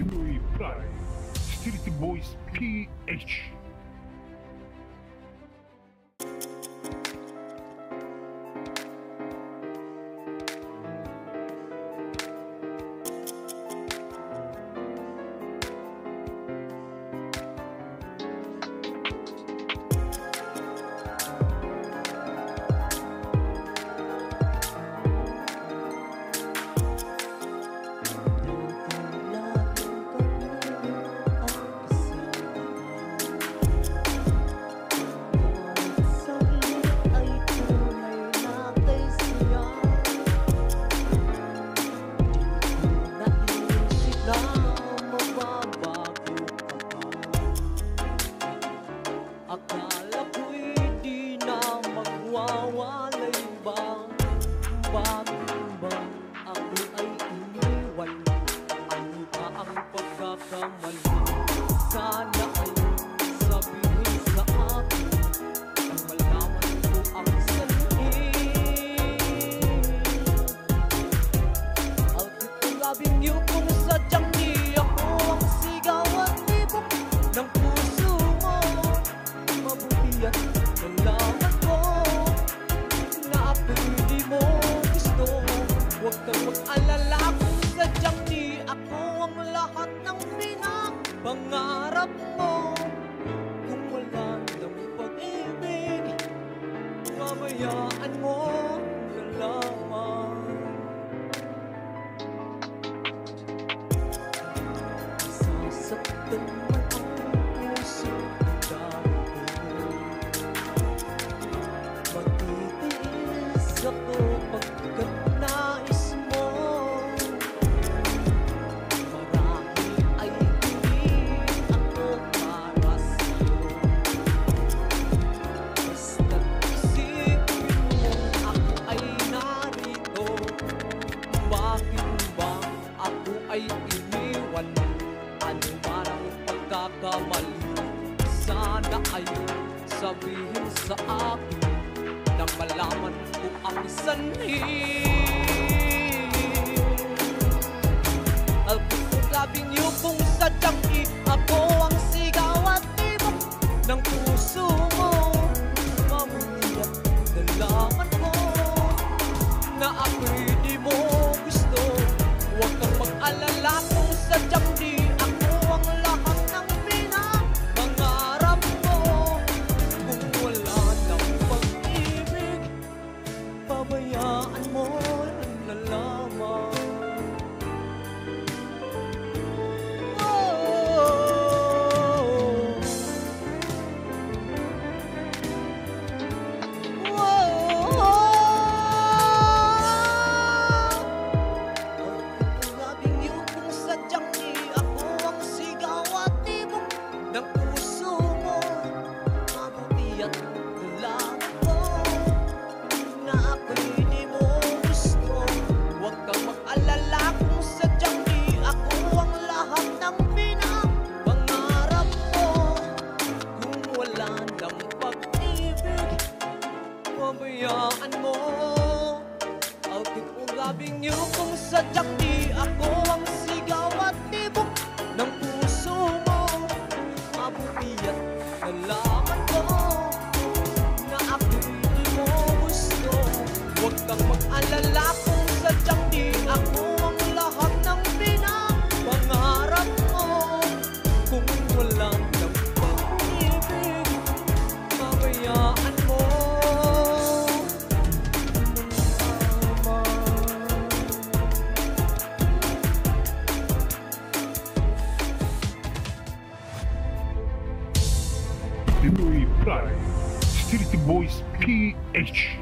Pinoy Pride, Street Boys PH. Akala ko'y di na magwawalay ba? Bakit ba ako ay iniwan? Ano ba ang pagkakamali? Sana ay sabihin sa akin nang malaman ko ang sanhin. Bakit ang labing niyo kung sadyang di ako ang sigaw at tibok ng puso mo? Mabuti at nalaman ko na ako'y di mo gusto. Huwag kang mag-alala kung sadyang di ako ang lahat ng pinapangarap mo. Kung wala ng pag-ibig, pabayaan mo na lamang. Sasaktan man ang puso ako pagkat nais mo. Marahil ay hindi ako para sa'yo. Basta't isipin mo ako ay narito. Bakit ba ako ay iniwan? Ano parang pagkakamali? Sana ay sabihin sa akin nang malaman ko ang sanhin. Alpit kong labing niyo kung sadyang di ako ang sigaw at tibok ng puso mo. Mabuti at nalaman ko na ako'y di mo gusto. Huwag kang mag-alala kung sadyang di ako ang lahat ng pinapangarap mo. Kung wala nang pag-ibig, pabayaan mo na lamang. Ang labing niyo kung sadyang di ako ang sigaw at tibok ng puso mo. Mabuti at nalaman ko na ako'y di mo gusto. Huwag kang mag-alala kung sadyang di ako ang lahat ng pinapangarap mo. Kung wala ng pag-ibig, pabayaan mo. Alpit kong labing niyo kung sadyang di ako ang sigaw at tibok ng puso mo. Mabuti at nalaman ko na ako'y di mo gusto. Huwag kang mag-alala kung sadyang di ako ang lahat ng pinapangarap mo. Kung wala ng pag-ibig, pabayaan mo na Pinoy Pride, Street Boys PH.